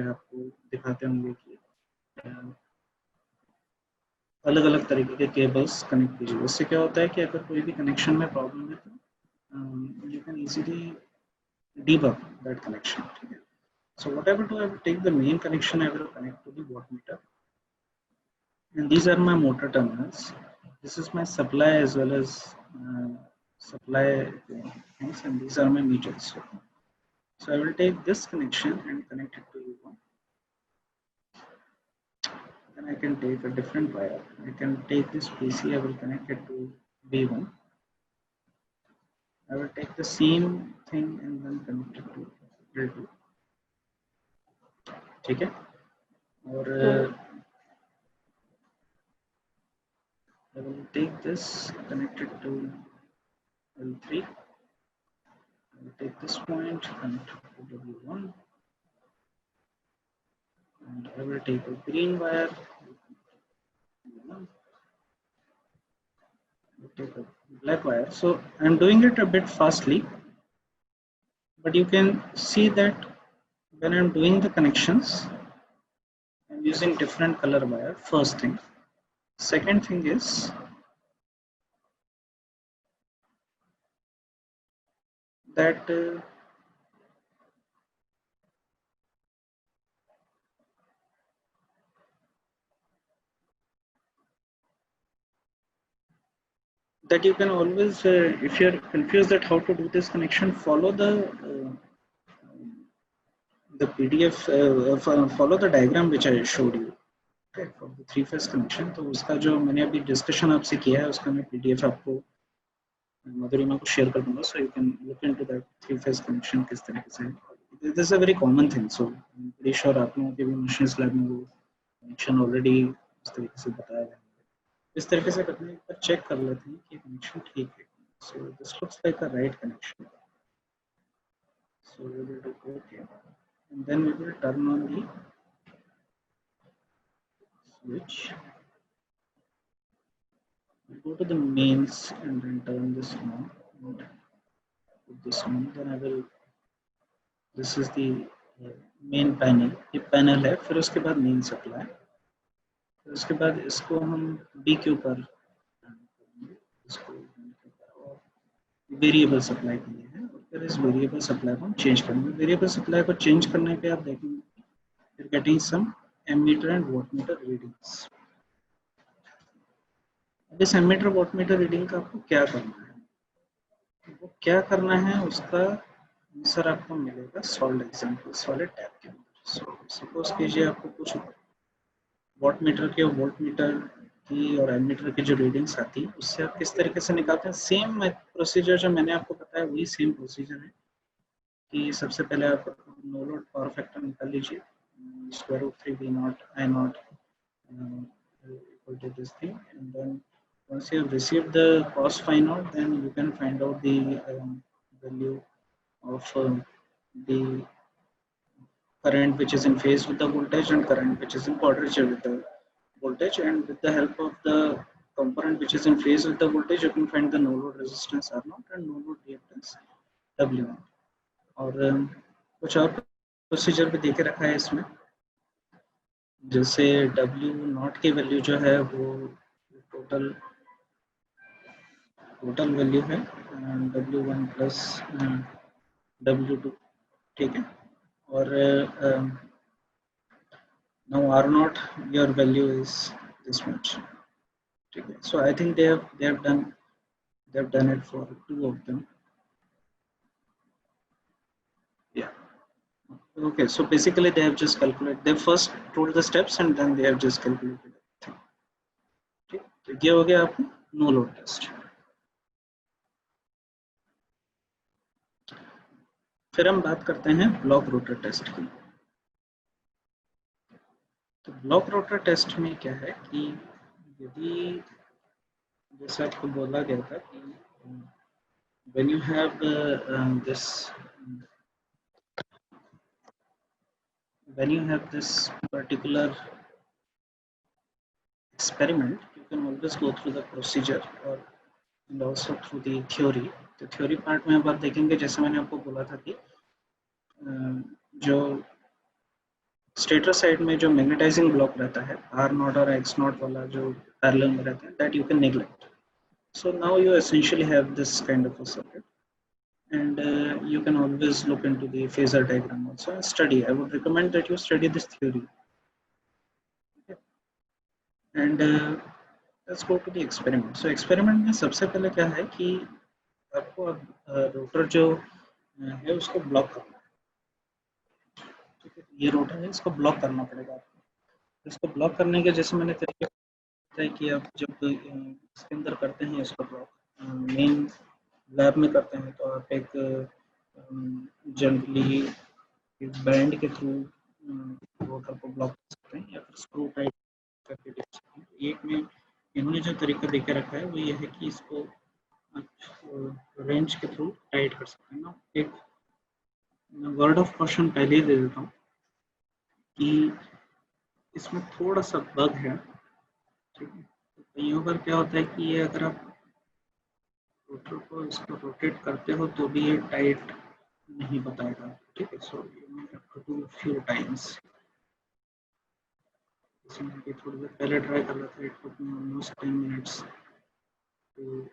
आपको दिखाते होंगे कि अलग अलग तरीके के केबल्स कनेक्ट कीजिए। उससे क्या होता है कि अगर कोई भी कनेक्शन में प्रॉब्लम है तो you can easily debug that connection. So what I will do, I will take the main connection, I will connect to the wattmeter, and these are my motor terminals. This is my supply as well as supply things, and these are my meters. So I will take this connection and connect it to U1. Then I can take a different wire. I can take this PC, I will connect it to V1. I will take the same thing and then connect it to L2. ठीक है? और I will take this, connect it to L3. I will take this point, connect it to W1, and I will take a green wire. I will take a black wire. So I'm doing it a bit fastly, but you can see that when I'm doing the connections, I'm using different color wire. First thing. Second thing is that you can always, if you're confused that how to do this connection, follow the PDF, follow the diagram which I showed you. Okay, for the 3-phase connection. तो उसका जो मैंने अभी discussion आपसे किया है उसका मैं PDF आपको मधुरिमा को शेयर कर दूंगा, so you can look into that 3-phase connection किस तरीके से. This is a very common thing, so I'm pretty sure आप लोगों के भी मशीन्स लैब में वो कनेक्शन ऑलरेडी इस तरीके से बताया गया है. इस तरीके से करने पर चेक कर लेते हैं कि कनेक्शन ठीक है. So this looks like a right connection. So we will do OK, and then we will turn on the switch. We go to the mains and then turn this on. Put this on. Then I will. This is the main panel. ये panel है. फिर उसके बाद main supply. फिर उसके बाद इसको हम DQ पर इसको वेरिएबल सप्लाई के लिए है, और फिर इस वेरिएबल सप्लाई को हम चेंज करेंगे. वेरिएबल सप्लाई को चेंज करने पे आप देखेंगे you're getting some ammeter and wattmeter readings. अब इस एमीटर वॉटमीटर रीडिंग का आपको क्या करना है, वो क्या करना है उसका आंसर आपको मिलेगा सॉल्व एग्जांपल्स वाले टैब के अंदर. सपोज कीजिए आपको कुछ वॉटमीटर के वोल्टमीटर की और एमीटर की जो रीडिंग्स आती है उससे आप किस तरीके से निकालते हैं. सेम प्रोसीजर जो मैंने आपको बताया वही सेम प्रोसीजर है कि सबसे पहले आप नो लोड पावर फैक्टर निकाल लीजिए, square root 3 V naught I naught equal to this thing, and then once you have received the cos phi naught, then you can find out the value of the current which is in phase with the voltage and current which is in quadrature with the voltage, and with the help of the component which is in phase with the voltage you can find the no load resistance R naught and no load reactance W naught. और कुछ और procedure भी देके रखा है इसमें, जैसे W naught की वैल्यू जो है वो टोटल वैल्यू है W1 प्लस W2, ठीक है. और now R naught your value is this much, ठीक है. So I think they have done it for 2 of them. Yeah. Okay, so basically they have just calculated. They first told the steps and then they have just calculated everything. ठीक, तो ये हो गया आपको no load test. फिर हम बात करते हैं ब्लॉक रोटर टेस्ट की. तो ब्लॉक रोटर टेस्ट में क्या है कि यदि जैसे आपको बोला गया था कि when you have this particular experiment, you can always go through the procedure or and also through the theory. तो theory part में अब आप देखेंगे जैसे मैंने आपको बोला था कि जो स्टेटर साइड में जो मैग्नेटाइजिंग ब्लॉक रहता है आर नॉट और एक्स नॉट वाला जो पैरेलल में रहता है, that you can neglect. So now you essentially have this kind of a circuit, and you can always look into the phasor diagram also and study. I would recommend that you study this theory. Okay. And let's go to the experiment. So experiment में सबसे पहले क्या है कि आपको rotor जो है उसको ब्लॉक करना है. ठीक है, ये रोटर है, इसको ब्लॉक करना पड़ेगा आपको. इसको ब्लॉक करने के जैसे मैंने तरीके है कि आप जब इसके अंदर करते हैं इसको ब्लॉक मेन लैब में करते हैं तो आप एक जनरली बैंड के थ्रू रोटर को ब्लॉक कर सकते हैं या फिर स्क्रू टाइट करके देख सकते हैं. एक में इन्होंने जो तरीका देके रखा है वो ये है कि इसको रेंच के थ्रू टाइट कर सकते हैं ना. एक वर्ड ऑफ क्वेश्चन पहले ही दे देता हूँ कि इसमें थोड़ा सा बग है. ठीक है, तो कईयों बार क्या होता है कि ये अगर आप रोटर को इसको रोटेट करते हो तो भी ये टाइट नहीं बताएगा. ठीक है, so you have to do few times. इसमें भी थोड़ी देर पहले ट्राई कर रहा था. It took me almost 10 minutes to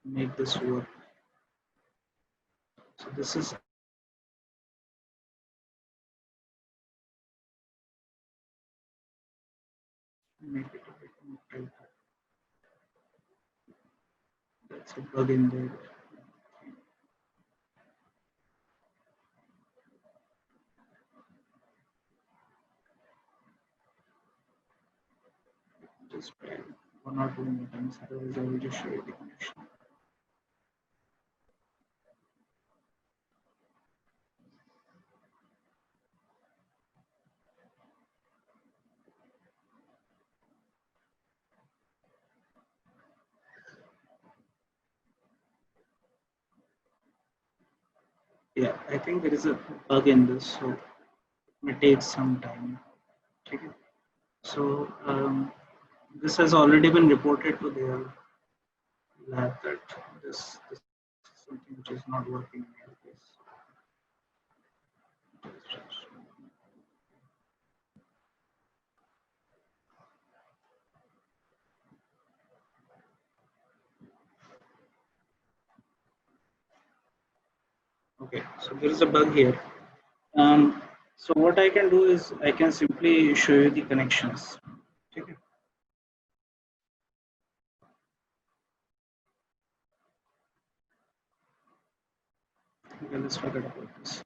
make this work. So this is make it a bit more tight. That's a bug in there. Just try 1 or 2 more times, otherwise I will just show you the connection. Yeah, I think there is a bug in this, so it may take some time. Okay. So this has already been reported to their lab that this is something which is not working in your case. Okay, so there is a bug here. So what I can do is I can simply show you the connections. Okay. Okay, let's forget about this.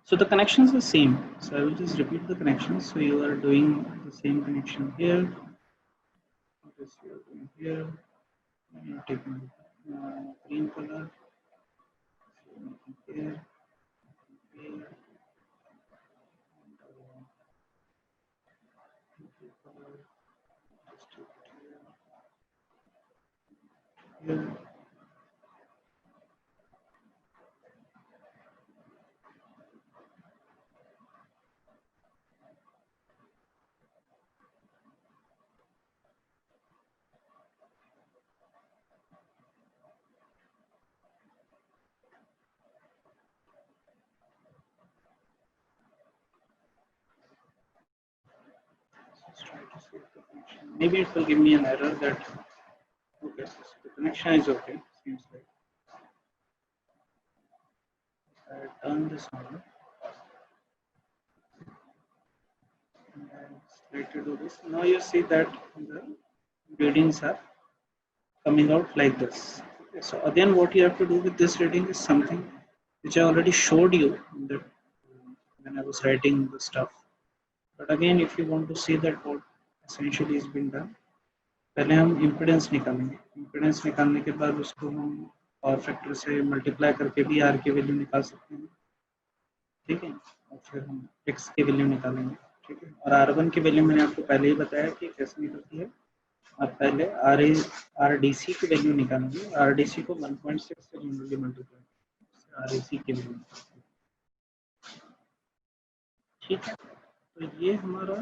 So the connections are same. So I will just repeat the connections. So you are doing the same connection here. This you are doing here. You are taking green color. Here. Here. Here. Let's try to see the connection. Maybe it will give me an error that okay, so the connection is okay. Seems like I turn this on. And I try to do this. Now you see that the readings are coming out like this. Okay, so again, what you have to do with this reading is something which I already showed you that when I was writing the stuff. But again, if you want to see that what essentially is being done, पहले हम impedance निकालेंगे. Impedance निकालने के बाद उसको हम power factor से multiply करके भी आर की वैल्यू निकाल सकते हैं. ठीक है, और फिर हम एक्स की वैल्यू निकालेंगे. ठीक है, और आर वन की वैल्यू मैंने आपको पहले ही बताया कि कैसे निकलती है. आप पहले आर डी सी की वैल्यू निकालेंगे. आर डी सी को 1.6 से जनरली मल्टीप्लाई आर ए सी की वैल्यू. ठीक है, तो ये हमारा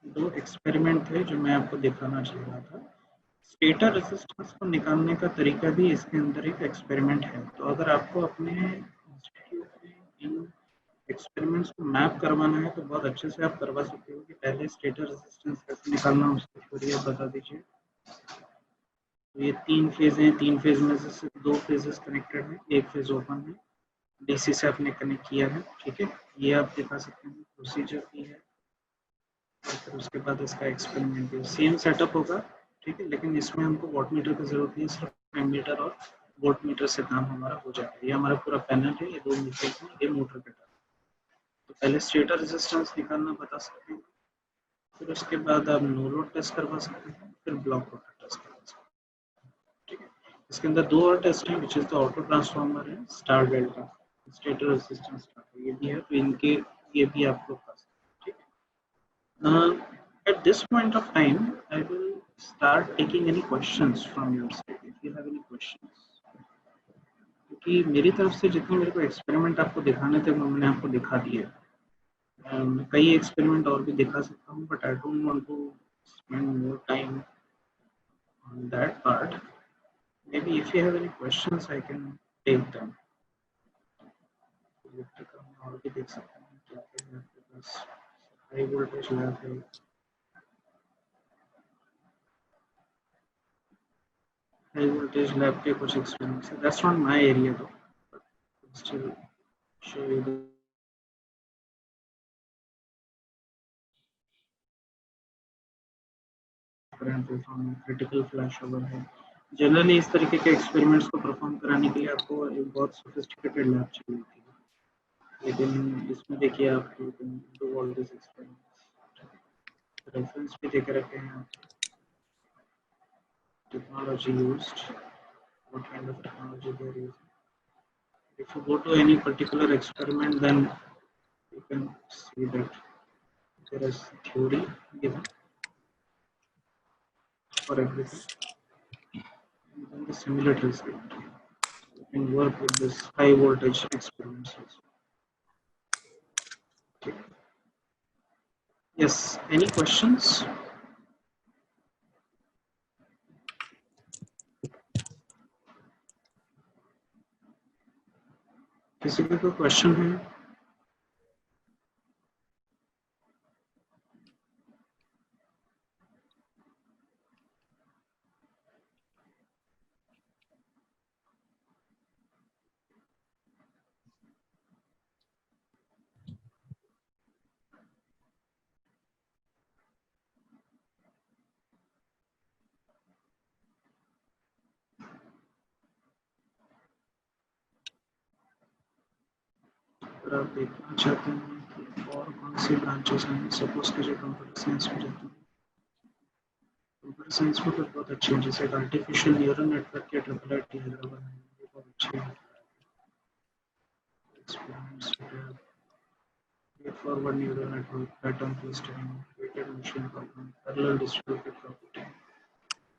2 एक्सपेरिमेंट थे जो मैं आपको दिखाना चाह रहा था. स्टेटर रेजिस्टेंस को निकालने का तरीका भी इसके अंदर एक एक्सपेरिमेंट है. तो अगर आपको अपने इंस्टीट्यूट में इन एक्सपेरिमेंट्स को मैप करवाना है तो बहुत अच्छे से आप करवा सकते हो कि पहले स्टेटर रेजिस्टेंस कैसे निकालना उसकी थ्योरी आप बता दीजिए। तो ये 3 फेज हैं, 3 फेज में से 2 फेजेस कनेक्टेड हैं, एक फेज ओपन है, डीसी से आपने कनेक्ट किया है, ठीक है। ये आप दिखा सकते हैं प्रोसीजर भी है, और फिर उसके बाद इसका एक्सपेरिमेंट भी सेम सेटअप होगा, ठीक है। लेकिन इसमें हमको वॉटमीटर की जरूरत नहीं है, सिर्फ एमीटर और वोल्टमीटर से काम हमारा हो जाएगा। ये हमारा पूरा पैनल है, ये 2 मीटर है, ये मोटर का। तो पहले स्टेटर रेजिस्टेंस निकालना बता सकते हैं, फिर उसके बाद आप नो लोड टेस्ट करवा सकते हैं, फिर ब्लॉक रोटर टेस्ट करवा सकते हैं, ठीक है। इसके अंदर 2 और टेस्ट हैं, which is the auto transformer है, स्टार डेल्टा, स्टेटर रेजिस्टेंस ये भी है, तो इनके ये भी आप लोग कर सकते हैं, ठीक है। At this point of time, I will start taking any questions from your side. If you have any questions, क्योंकि मेरी तरफ से जितने मेरे को एक्सपेरिमेंट आपको दिखाने थे वो मैंने आपको दिखा दिए। कई एक्सपेरिमेंट और भी दिखा सकता हूँ, but I don't want to spend more time on that part. Maybe if you have any questions, I can take them. और भी देख सकते हैं क्या क्या है आपके पास। हाई वोल्टेज लैब है, हाई वोल्टेज लैब के कुछ एक्सपेरिमेंट्स है। That's not my area though, but still show you the critical flash over है। जनरली इस तरीके के एक्सपेरिमेंट्स को परफॉर्म कराने के लिए आपको एक बहुत सोफिस्टिकेटेड लैब चाहिए होती है, लेकिन इसमें देखिए आप दो वोल्टेज एक्सपेरिमेंट्स रेफरेंस भी देकर रखे हैं। Technology used, what kind of technology they are using. If you go to any particular experiment, then you can see that there is theory given for everything, and then the simulator is given. You can work with this high voltage experiments also. Okay. Yes, any questions? किसी का कोई question है? अगर आप देखना चाहते हैं कि और कौन सी ब्रांचेस हैं, सपोज कीजिए कंप्यूटर साइंस में जाते हैं। कंप्यूटर साइंस में तो बहुत अच्छी है, जैसे आर्टिफिशियल न्यूरल नेटवर्क के IIIT हैदराबाद में ये बहुत अच्छे हैं experiments. Forward neural network, pattern clustering, weighted machine problem, parallel distributed property,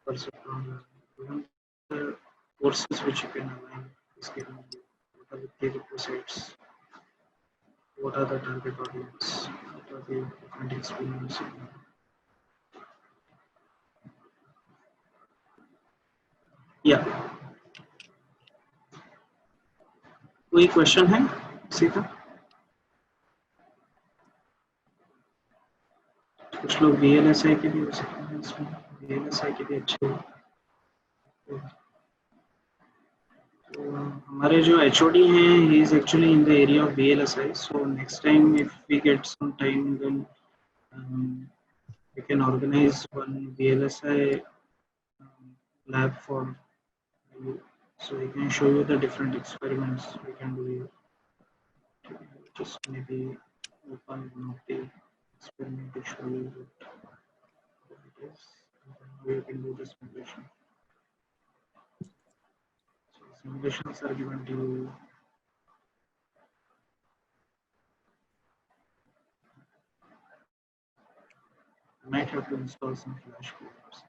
perceptron learning. Even the courses which you can align is given here. What are the prerequisites? What are the target audience? What are the different experiments? Yeah. कोई question है किसी का? कुछ लोग VLSI के भी हो सकते हैं, इसमें VLSI के भी अच्छे हैं। तो हमारे जो HOD हैं, he is actually in the area of VLSI. So next time if we get some time, then we can organize one VLSI lab for you, so we can show you the different experiments we can do here. Just maybe open one of the experiment to show you what it is, and then we can do the simulation. So simulations are given to you. I might have to install some flash cores.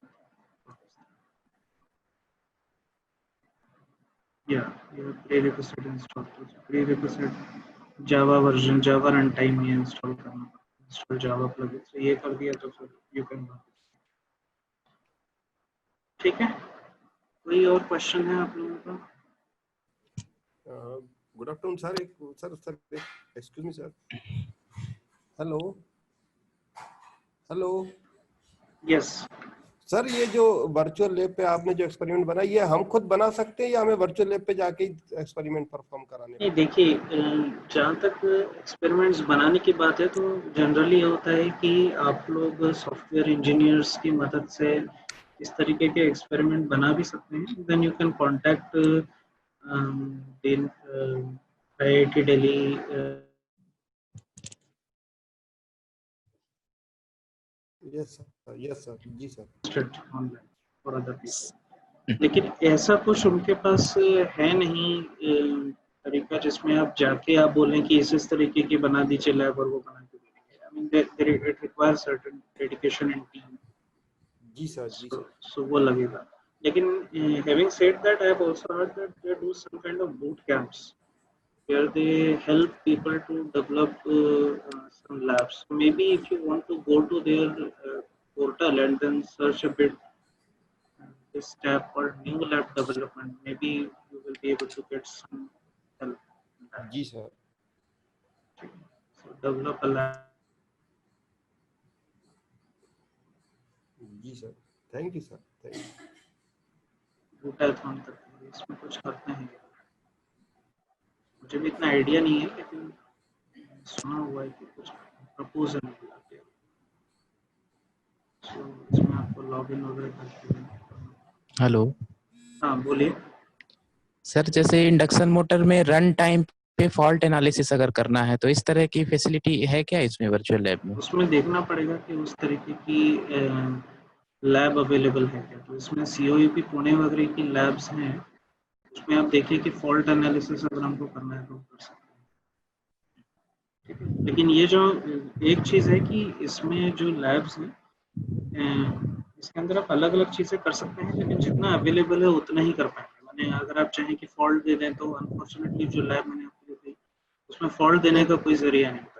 Yeah, your prerequisite install. Prerequisite Java version, Java runtime में install करना, install Java plugin. So ये कर दिया तो फिर you can work. ठीक है? कोई और क्वेश्चन है आप लोगों का? Good afternoon sir. Sir excuse me sir. Hello hello. Yes sir ये जो वर्चुअल लैब पे आपने जो एक्सपेरिमेंट बनाया, ये हम खुद बना सकते हैं या हमें वर्चुअल लैब पे जाके एक्सपेरिमेंट परफॉर्म कराने नहीं, पड़ेंगे? देखिए जहाँ तक एक्सपेरिमेंट्स बनाने की बात है तो जनरली होता है कि आप लोग सॉफ्टवेयर इंजीनियर्स की मदद से इस तरीके के एक्सपेरिमेंट बना भी सकते हैं। Then you can contact IIT Delhi yes sir ji sir. Online for other people. लेकिन ऐसा कुछ उनके पास है नहीं तरीका जिसमें आप जाके आप बोलें कि इस तरीके की बना दीजिए लैब और वो बना के दे देंगे। I mean it requires certain dedication in team. जी सर जी सर। सो वो लगेगा। लेकिन having said that I have also heard that they do some kind of boot camps where they help people to develop some labs. So maybe if you want to go to their portal and then search a bit this tab called new lab development, maybe you will be able to get some help in that. जी sir. So develop a lab. जी sir, thank you sir, thank you. Bootathon तक इसमें कुछ करते हैं, मुझे भी इतना आइडिया नहीं है लेकिन सुना हुआ है कि कुछ प्रपोज है। सो इसमें आपको लॉगिन वगैरह करके। हेलो हाँ बोलिए सर, जैसे इंडक्शन मोटर में रन टाइम पे फॉल्ट एनालिसिस अगर करना है तो इस तरह की फैसिलिटी है क्या इसमें वर्चुअल लैब में? उसमें देखना पड़ेगा कि उस तरीके की लैब अवेलेबल है क्या। तो इसमें COEP पुणे वगैरह की लैब्स हैं, उसमें आप देखिए कि फॉल्ट एनालिसिस अगर हमको करना है तो कर सकते हैं। ठीक है, लेकिन ये जो एक चीज़ है कि इसमें जो लैब्स हैं इसके अंदर आप अलग अलग चीज़ें कर सकते हैं, लेकिन जितना अवेलेबल है उतना ही कर पाएंगे। मैंने अगर आप चाहें कि फॉल्ट दे दें तो अनफॉर्चुनेटली जो लैब मैंने आपको दी उसमें फॉल्ट देने का कोई जरिया नहीं होता।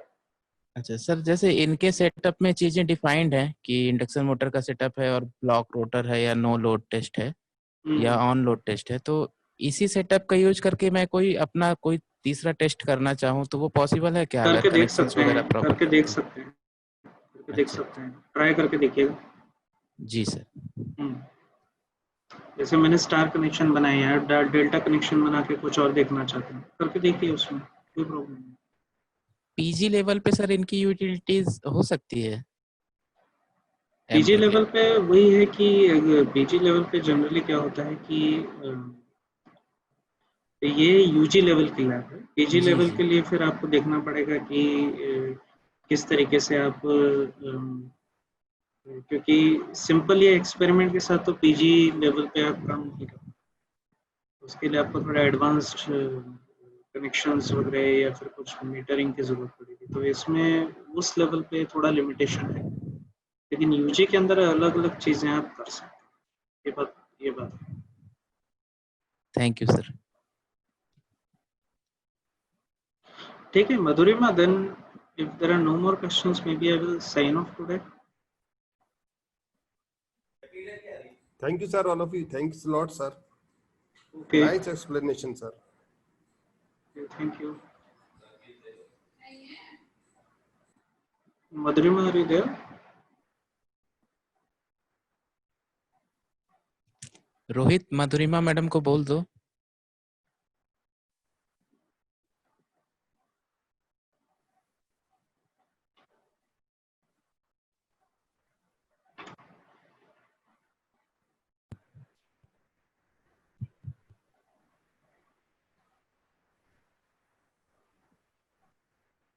अच्छा सर, जैसे इनके सेटअप में चीजें डिफाइंड हैं कि इंडक्शन मोटर का सेटअप है और ब्लॉक रोटर है या नो लोड टेस्ट है या ऑन लोड टेस्ट है, तो इसी सेटअप का यूज करके मैं कोई अपना कोई तीसरा टेस्ट करना चाहूँ तो वो पॉसिबल है क्या, अगर करके देख कनेक्शंस सकते वगैरह हैं, प्रॉपर करके देख करते हैं? सकते हैं, करके देख अच्छा सकते हैं, ट्राई करके देखिएगा। जी सर। जैसे मैंने स्टार कनेक्शन बनाए हैं, डेल्टा कनेक्शन बना के कुछ और देखना चाहते हैं, करके देखिए, उसमें कोई प्रॉब्लम नहीं। पीजी लेवल पे सर इनकी यूटिलिटीज हो सकती है? पीजी लेवल पे वही है कि पीजी लेवल पे जनरली क्या होता है कि ये यूजी लेवल की लैब है। पीजी जी लेवल जी। के लिए फिर आपको देखना पड़ेगा कि किस तरीके से आप क्योंकि सिंपल ये एक्सपेरिमेंट के साथ तो पीजी लेवल पे आप काम नहीं कर, उसके लिए आपको थोड़ा एडवांस्ड कनेक्शंस वगैरह या फिर कुछ मीटरिंग की ज़रूरत पड़ेगी। तो इसमें उस लेवल पे थोड़ा लिमिटेशन है, लेकिन यूजी के अंदर अलग अलग चीज़ें आप कर सकते हैं। ये बात थैंक यू सर। ठीक है मधुरिमा, then if there are no more questions maybe I will sign off today. Thank you sir, all of you, thanks a lot sir. Okay, Nice explanation sir. okay, thank you. Madhurima, are you there? Rohit, Madhurima madam को बोल दो।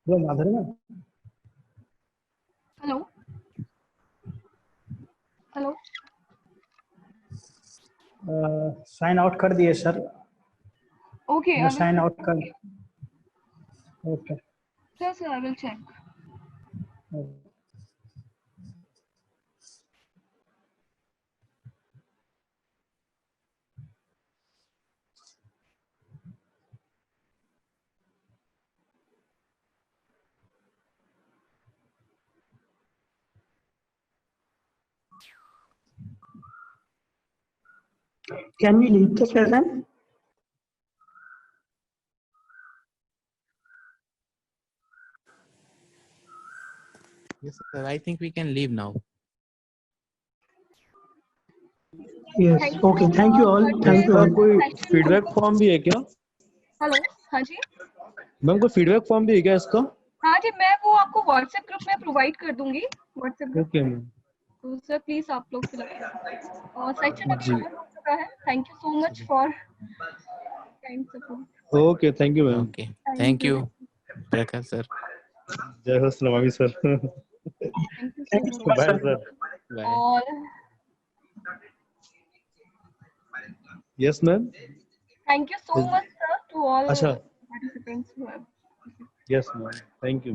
Hello Madhurima. Hello hello. Sign out कर दिए sir. Okay, मैं sign out कर। Okay sir I will check. Can we leave the session? sir. I think we can leave now. Yes. Okay. Thank you all. Thank you इसका all. कोई feedback form भी है क्या? Hello, हाँ जी, ma'am कोई feedback form भी है क्या इसका? हाँ जी, मैं वो आपको व्हाट्सएप ग्रुप में प्रोवाइड कर दूंगी, व्हाट्सएप ग्रुप। ओके मैम तो सर प्लीज आप लोग फिल अप, और सेक्शन अभी जी। ओपन हो चुका है। Thank you so much for kind support. Okay thank you ma'am. Okay. Thank you, Prakash sir. जय हो सलामी sir. Thank you Thank you so so much, bye sir. Sir. Bye. और yes ma'am. Thank you so much sir to all अच्छा participants who have. Yes ma'am thank you.